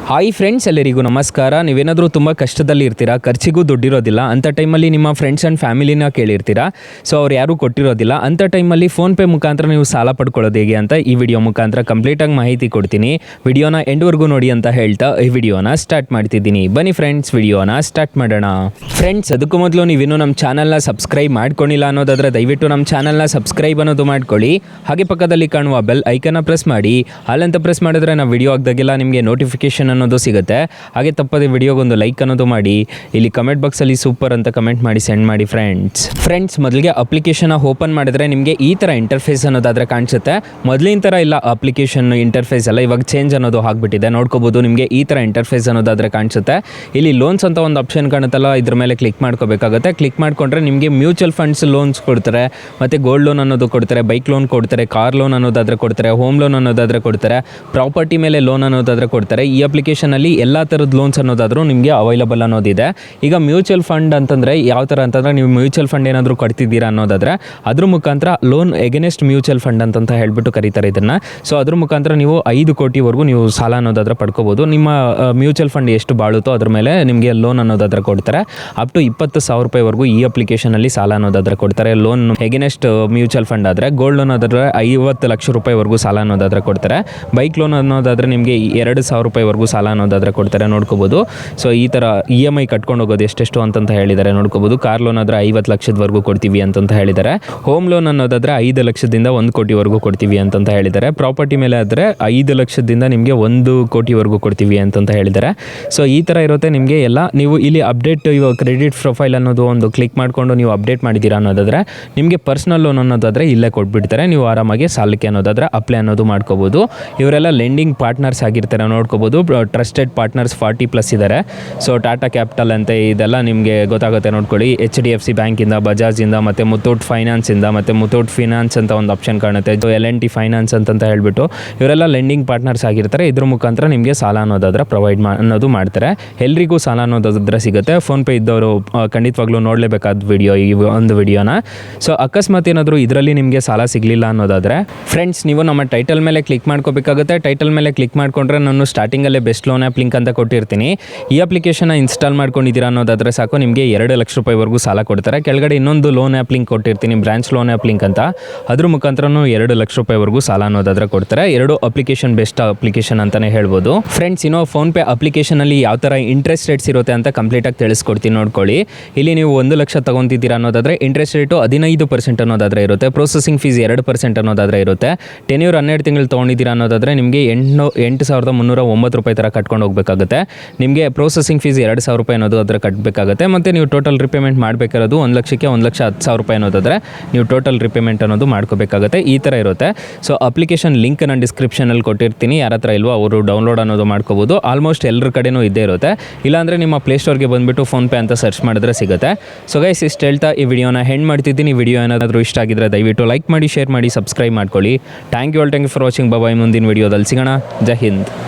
Hi friends, ಎಲ್ಲರಿಗೂ ನಮಸ್ಕಾರ. ನೀವೇನಾದರೂ ತುಂಬ ಕಷ್ಟದಲ್ಲಿ ಇರ್ತೀರಾ, ಖರ್ಚಿಗೂ ದುಡ್ಡಿರೋದಿಲ್ಲ ಅಂಥ ಟೈಮಲ್ಲಿ ನಿಮ್ಮ ಫ್ರೆಂಡ್ಸ್ ಆ್ಯಂಡ್ ಫ್ಯಾಮಿಲಿನ ಕೇಳಿರ್ತೀರಾ. ಸೊ ಅವ್ರು ಯಾರೂ ಕೊಟ್ಟಿರೋದಿಲ್ಲ ಅಂಥ ಟೈಮಲ್ಲಿ ಫೋನ್ಪೇ ಮುಖಾಂತರ ನೀವು ಸಾಲ ಪಡ್ಕೊಳ್ಳೋದು ಹೇಗೆ ಅಂತ ಈ ವಿಡಿಯೋ ಮುಖಾಂತರ ಕಂಪ್ಲೀಟಾಗಿ ಮಾಹಿತಿ ಕೊಡ್ತೀನಿ. ವಿಡಿಯೋನ ಎಂಡ್ವರೆಗೂ ನೋಡಿ ಅಂತ ಹೇಳ್ತಾ ಈ ವಿಡಿಯೋನ ಸ್ಟಾರ್ಟ್ ಮಾಡ್ತಿದ್ದೀನಿ. ಬನ್ನಿ ಫ್ರೆಂಡ್ಸ್, ವಿಡಿಯೋನ ಸ್ಟಾರ್ಟ್ ಮಾಡೋಣ. ಫ್ರೆಂಡ್ಸ್, ಅದಕ್ಕೂ ಮೊದಲು ನೀವಿನ್ನೂ ನಮ್ಮ ಚಾನಲ್ನ ಸಬ್ಸ್ಕ್ರೈಬ್ ಮಾಡ್ಕೊಂಡಿಲ್ಲ ಅನ್ನೋದಾದರೆ ದಯವಿಟ್ಟು ನಮ್ಮ ಚಾನಲ್ನ ಸಬ್ಸ್ಕ್ರೈಬ್ ಅನ್ನೋದು ಮಾಡ್ಕೊಳ್ಳಿ. ಹಾಗೆ ಪಕ್ಕದಲ್ಲಿ ಕಾಣುವ ಬೆಲ್ ಐಕನ್ನ ಪ್ರೆಸ್ ಮಾಡಿ. ಅಲ್ಲಂತ ಪ್ರೆಸ್ ಮಾಡಿದ್ರೆ ನಾವು ವಿಡಿಯೋ ಹಾಕ್ದಾಗೆಲ್ಲ ನಿಮಗೆ ನೋಟಿಫಿಕೇಶನ್ ಅನ್ನೋದು ಸಿಗುತ್ತೆ. ಹಾಗೆ ತಪ್ಪದೆ ವಿಡಿಯೋಗೊಂದು ಲೈಕ್ ಅನ್ನೋದು ಮಾಡಿ. ಇಲ್ಲಿ ಕಮೆಂಟ್ ಬಾಕ್ಸಲ್ಲಿ ಸೂಪರ್ ಅಂತ ಕಮೆಂಟ್ ಮಾಡಿ ಸೆಂಡ್ ಮಾಡಿ ಫ್ರೆಂಡ್ಸ್. ಮೊದಲಿಗೆ ಅಪ್ಲಿಕೇಶನ್ ಓಪನ್ ಮಾಡಿದ್ರೆ ನಿಮಗೆ ಈ ಥರ ಇಂಟರ್ಫೇಸ್ ಅನ್ನೋದಾದರೆ ಕಾಣಿಸುತ್ತೆ. ಮೊದಲಿನ ಥರ ಇಲ್ಲ ಅಪ್ಲಿಕೇಶನ್ ಇಂಟರ್ಫೇಸ್ ಎಲ್ಲ, ಇವಾಗ ಚೇಂಜ್ ಅನ್ನೋದು ಆಗಿಬಿಟ್ಟಿದೆ. ನೋಡ್ಕೋಬೋದು, ನಿಮಗೆ ಈ ಥರ ಇಂಟರ್ಫೇಸ್ ಅನ್ನೋದಾದರೆ ಕಾಣಿಸುತ್ತೆ. ಇಲ್ಲಿ ಲೋನ್ಸ್ ಅಂತ ಒಂದು ಆಪ್ಷನ್ ಕಾಣುತ್ತಲ್ಲ, ಇದ್ರ ಮೇಲೆ ಕ್ಲಿಕ್ ಮಾಡ್ಕೋಬೇಕಾಗುತ್ತೆ. ಕ್ಲಿಕ್ ಮಾಡಿಕೊಂಡ್ರೆ ನಿಮಗೆ ಮ್ಯೂಚುವಲ್ ಫಂಡ್ಸ್ ಲೋನ್ಸ್ ಕೊಡ್ತಾರೆ, ಮತ್ತು ಗೋಲ್ಡ್ ಲೋನ್ ಅನ್ನೋದು ಕೊಡ್ತಾರೆ, ಬೈಕ್ ಲೋನ್ ಕೊಡ್ತಾರೆ, ಕಾರ್ ಲೋನ್ ಅನ್ನೋದಾದರೆ ಕೊಡ್ತಾರೆ, ಹೋಮ್ ಲೋನ್ ಅನ್ನೋದಾದರೆ ಕೊಡ್ತಾರೆ, ಪ್ರಾಪರ್ಟಿ ಮೇಲೆ ಲೋನ್ ಅನ್ನೋದಾದರೆ ಕೊಡ್ತಾರೆ. ಈ ಅಪ್ಲಿಕೇಶನಲ್ಲಿ ಎಲ್ಲ ಥರದ ಲೋನ್ಸ್ ಅನ್ನೋದಾದರೂ ನಿಮಗೆ ಅವೈಲಬಲ್ ಅನ್ನೋದಿದೆ. ಈಗ ಮ್ಯೂಚುವಲ್ ಫಂಡ್ ಅಂತಂದರೆ ಯಾವ ಥರ ಅಂತಂದರೆ, ನೀವು ಮ್ಯೂಚುವಲ್ ಫಂಡ್ ಏನಾದರೂ ಕಟ್ತಿದ್ದೀರಾ ಅನ್ನೋದಾದರೆ ಅದ್ರ ಮುಖಾಂತರ ಲೋನ್ ಎಗೇನೆಸ್ಟ್ ಮ್ಯೂಚುವಲ್ ಫಂಡ್ ಅಂತ ಹೇಳ್ಬಿಟ್ಟು ಕರೀತಾರೆ ಇದನ್ನು. ಸೊ ಅದ್ರ ಮುಖಾಂತರ ನೀವು 5 ಕೋಟಿವರೆಗೂ ನೀವು ಸಾಲ ಅನ್ನೋದಾದರೆ ಪಡ್ಕೋಬೋದು. ನಿಮ್ಮ ಮ್ಯೂಚುವಲ್ ಫಂಡ್ ಎಷ್ಟು ಬಾಳುತ್ತೋ ಅದ್ರ ಮೇಲೆ ನಿಮಗೆ ಲೋನ್ ಅನ್ನೋದಾದರೆ ಕೊಡ್ತಾರೆ. ಅಪ್ ಟು 20,000 ರೂಪಾಯಿವರೆಗೂ ಈ ಅಪ್ಲಿಕೇಶನಲ್ಲಿ ಸಾಲ ಅನ್ನೋದಾದರೆ ಕೊಡ್ತಾರೆ. ಲೋನ್ ಎಗೇನೆಸ್ಟ್ ಮ್ಯೂಚುವಲ್ ಫಂಡ್ ಆದರೆ, ಗೋಲ್ಡ್ ಲೋನ್ ಆದ್ರೆ 50 ಲಕ್ಷ ರೂಪಾಯಿವರೆಗೂ ಸಾಲ ಅನ್ನೋದಾದರೆ ಕೊಡ್ತಾರೆ. ಬೈಕ್ ಲೋನ್ ಅನ್ನೋದಾದರೆ ನಿಮಗೆ 2,000 ರೂಪಾಯಿವರೆಗೂ ಸಾಲ ಅನ್ನೋದಾದರೆ ಕೊಡ್ತಾರೆ. ನೋಡ್ಕೋಬೋದು. ಸೊ ಈ ಥರ EMI ಕಟ್ಕೊಂಡು ಹೋಗೋದು ಎಷ್ಟೆಷ್ಟು ಅಂತಂತ ಹೇಳಿದ್ದಾರೆ. ನೋಡ್ಕೋಬೋದು. ಕಾರ್ ಲೋನ್ ಆದರೆ 50 ಲಕ್ಷದವರೆಗೂ ಕೊಡ್ತೀವಿ ಅಂತಂತ ಹೇಳಿದ್ದಾರೆ. ಹೋಮ್ ಲೋನ್ ಅನ್ನೋದಾದರೆ 5 ಲಕ್ಷದಿಂದ 1 ಕೋಟಿವರೆಗೂ ಕೊಡ್ತೀವಿ ಅಂತಂತ ಹೇಳಿದ್ದಾರೆ. ಪ್ರಾಪರ್ಟಿ ಮೇಲೆ ಆದರೆ 5 ಲಕ್ಷದಿಂದ ನಿಮಗೆ 1 ಕೋಟಿವರೆಗೂ ಕೊಡ್ತೀವಿ ಅಂತಂತ ಹೇಳಿದ್ದಾರೆ. ಸೊ ಈ ಥರ ಇರುತ್ತೆ ನಿಮಗೆ ಎಲ್ಲ. ನೀವು ಇಲ್ಲಿ ಅಪ್ಡೇಟ್ ಇವಾಗ ಕ್ರೆಡಿಟ್ ಪ್ರೊಫೈಲ್ ಅನ್ನೋದು ಒಂದು ಕ್ಲಿಕ್ ಮಾಡಿಕೊಂಡು ನೀವು ಅಪ್ಡೇಟ್ ಮಾಡಿದ್ದೀರಾ ಅನ್ನೋದಾದರೆ ನಿಮಗೆ ಪರ್ಸ್ನಲ್ ಲೋನ್ ಅನ್ನೋದಾದರೆ ಇಲ್ಲೇ ಕೊಟ್ಬಿಡ್ತಾರೆ. ನೀವು ಆರಾಮಾಗಿ ಸಾಲಕ್ಕೆ ಅನ್ನೋದಾದರೆ ಅಪ್ಲೈ ಅನ್ನೋದು ಮಾಡ್ಕೋಬೋದು. ಇವರೆಲ್ಲ ಲೆಂಡಿಂಗ್ ಪಾರ್ಟ್ನರ್ಸ್ ಆಗಿರ್ತಾರೆ. ನೋಡ್ಕೋಬೋದು. ಟ್ರಸ್ಟೆಡ್ ಪಾರ್ಟ್ನರ್ಸ್ 40+ ಇದ್ದಾರೆ. ಸೊ ಟಾಟಾ ಕ್ಯಾಪಿಟಲ್ ಅಂತ ಇದೆಲ್ಲ ನಿಮಗೆ ಗೊತ್ತಾಗುತ್ತೆ. ನೋಡ್ಕೊಳ್ಳಿ. HDFC ಬ್ಯಾಂಕಿಂದ, ಬಜಾಜಿಂದ, ಮತ್ತು ಮುತ್ತೂಟ್ ಫೈನಾನ್ಸಿಂದ, ಮತ್ತು ಮುತ್ತೂಟ್ ಫಿನಾನ್ಸ್ ಅಂತ ಒಂದು ಆಪ್ಷನ್ ಕಾಣುತ್ತೆ. L&T ಫೈನಾನ್ಸ್ ಅಂತ ಹೇಳ್ಬಿಟ್ಟು ಇವರೆಲ್ಲ ಲೆಂಡಿಂಗ್ ಪಾರ್ಟ್ನರ್ಸ್ ಆಗಿರ್ತಾರೆ. ಇದ್ರ ಮುಖಾಂತರ ನಿಮಗೆ ಸಾಲ ಅನ್ನೋದಾದ್ರೆ ಪ್ರೊವೈಡ್ ಅನ್ನೋದು ಮಾಡ್ತಾರೆ. ಎಲ್ರಿಗೂ ಸಾಲ ಅನ್ನೋದಾದ್ರೆ ಸಿಗುತ್ತೆ. ಫೋನ್ಪೇ ಇದ್ದವರು ಖಂಡಿತವಾಗ್ಲೂ ನೋಡಲೇಬೇಕಾದ ವಿಡಿಯೋ ಈ ಒಂದು ವಿಡಿಯೋನ. ಸೊ ಅಕಸ್ಮಾತ್ ಏನಾದರೂ ಇದರಲ್ಲಿ ನಿಮಗೆ ಸಾಲ ಸಿಗಲಿಲ್ಲ ಅನ್ನೋದಾದರೆ ಫ್ರೆಂಡ್ಸ್, ನೀವು ನಮ್ಮ ಟೈಟಲ್ ಮೇಲೆ ಕ್ಲಿಕ್ ಮಾಡ್ಕೋಬೇಕಾಗುತ್ತೆ. ಟೈಟಲ್ ಮೇಲೆ ಕ್ಲಿಕ್ ಮಾಡಿಕೊಂಡ್ರೆ ನಾನು ಸ್ಟಾರ್ಟಿಂಗಲ್ಲೇ ಬೆಸ್ಟ್ ಲೋನ್ ಆ್ಯಪ್ ಲಿಂಕ್ ಅಂತ ಕೊಟ್ಟಿರ್ತೀನಿ. ಈ ಅಪ್ಲಿಕೇಶನ್ನ ಇನ್ಸ್ಟಾಲ್ ಮಾಡ್ಕೊಂಡಿದ್ದೀರಾ ಅನ್ನೋದಾದರೆ ಸಾಕು, ನಿಮಗೆ 2 ಲಕ್ಷ ರೂಪಾಯಿವರೆಗೂ ಸಾಲ ಕೊಡ್ತಾರೆ. ಕೆಳಗಡೆ ಇನ್ನೊಂದು ಲೋನ್ ಆ್ಯಪ್ ಲಿಂಕ್ ಕೊಟ್ಟಿರ್ತೀನಿ, ಬ್ರಾಂಚ್ ಲೋನ್ ಆ್ಯಪ್ ಲಿಂಕ್ ಅಂತ. ಅದ್ರ ಮುಖಾಂತರನೂ 2 ಲಕ್ಷ ರೂಪಾಯಿವರೆಗೂ ಸಾಲ ಅನ್ನೋದಾದರೆ ಕೊಡ್ತಾರೆ. 2 ಅಪ್ಲಿಕೇಶನ್ ಬೆಸ್ಟ್ ಅಪ್ಲಿಕೇಶನ್ ಅಂತಲೇ ಹೇಳ್ಬೋದು. ಫ್ರೆಂಡ್ಸ್, ಇನ್ನೂ ಫೋನ್ಪೇ ಅಪ್ಲಿಕೇಶನಲ್ಲಿ ಯಾವ ಥರ ಇಂಟ್ರೆಸ್ಟ್ ರೇಟ್ಸ್ ಇರುತ್ತೆ ಅಂತ ಕಂಪ್ಲೀಟಾಗಿ ತಿಳಿಸ್ಕೊಡ್ತೀನಿ. ನೋಡ್ಕೊಳ್ಳಿ. ಇಲ್ಲಿ ನೀವು 1 ಲಕ್ಷ ತೊಗೊತಿದ್ದೀರಾ ಅನ್ನೋದಾದರೆ ಇಂಟ್ರೆಸ್ಟ್ ರೇಟು 15% ಅನ್ನೋದಾದರೆ ಇರುತ್ತೆ. ಪ್ರೊಸೆಸಿಂಗ್ ಫೀಸ್ 2% ಅನ್ನೋದಾದರೆ ಇರುತ್ತೆ. ಟೆನ್ಯೂರ್ 12 ತಿಂಗಳು ತೊಗೊಂಡಿದ್ದೀರಾ ಅನ್ನೋದಾದರೆ ನಿಮಗೆ 8,309 ರೂಪಾಯಿ ಥರ ಕಟ್ಕೊಂಡು ಹೋಗಬೇಕಾಗುತ್ತೆ. ನಿಮಗೆ ಪ್ರೊಸೆಸಿಂಗ್ ಫೀಸ್ 2,000 ರೂಪಾಯಿ ಅನ್ನೋದು ಅದರ ಕಟ್ಟಬೇಕಾಗುತ್ತೆ. ಮತ್ತು ನೀವು ಟೋಟಲ್ ರಿಪೇಮೆಂಟ್ ಮಾಡಬೇಕಾಗಿರೋದು 1 ಲಕ್ಷಕ್ಕೆ 1,10,000 ರೂಪಾಯಿ ಅನ್ನೋದಾದರೆ ನೀವು ಟೋಟಲ್ ರಿಪೇಮೆಂಟ್ ಅನ್ನೋದು ಮಾಡ್ಕೋಬೇಕಾಗುತ್ತೆ. ಈ ಥರ ಇರುತ್ತೆ. ಸೊ ಅಪ್ಲಿಕೇಶನ್ ಲಿಂಕ್ ನಾನು ಡಿಸ್ಕ್ರಿಪ್ಷನಲ್ಲಿ ಕೊಟ್ಟಿರ್ತೀನಿ. ಯಾರ ಹತ್ರ ಇಲ್ವೋ ಅವರು ಡೌನ್ಲೋಡ್ ಅನ್ನೋದು ಮಾಡ್ಕೋಬೋದು. ಆಲ್ಮೋಸ್ಟ್ ಎಲ್ಲರ ಕಡೆನೂ ಇದ್ದೇ ಇರುತ್ತೆ. ಇಲ್ಲಾಂದರೆ ನಿಮ್ಮ ಪ್ಲೇಸ್ಟೋರ್ಗೆ ಬಂದುಬಿಟ್ಟು ಫೋನ್ಪೇ ಅಂತ ಸರ್ಚ್ ಮಾಡಿದ್ರೆ ಸಿಗುತ್ತೆ. ಸೊ ಗೈಸ್, ಇಷ್ಟು ಹೇಳ್ತಾ ಈ ವಿಡಿಯೋನ ಹೆಂಡ್ ಮಾಡ್ತಿದ್ದೀನಿ. ಈ ವಿಡಿಯೋ ಏನಾದರೂ ಇಷ್ಟ ಆಗಿದ್ರೆ ದಯವಿಟ್ಟು ಲೈಕ್ ಮಾಡಿ, ಶೇರ್ ಮಾಡಿ, ಸಬ್ಸ್ಕ್ರೈಬ್ ಮಾಡ್ಕೊಳ್ಳಿ. Thank you for watching. Bye. ಮುಂದಿನ ವಿಡಿಯೋದಲ್ಲಿ ಸಿಗೋಣ. ಜೈ ಹಿಂದ್.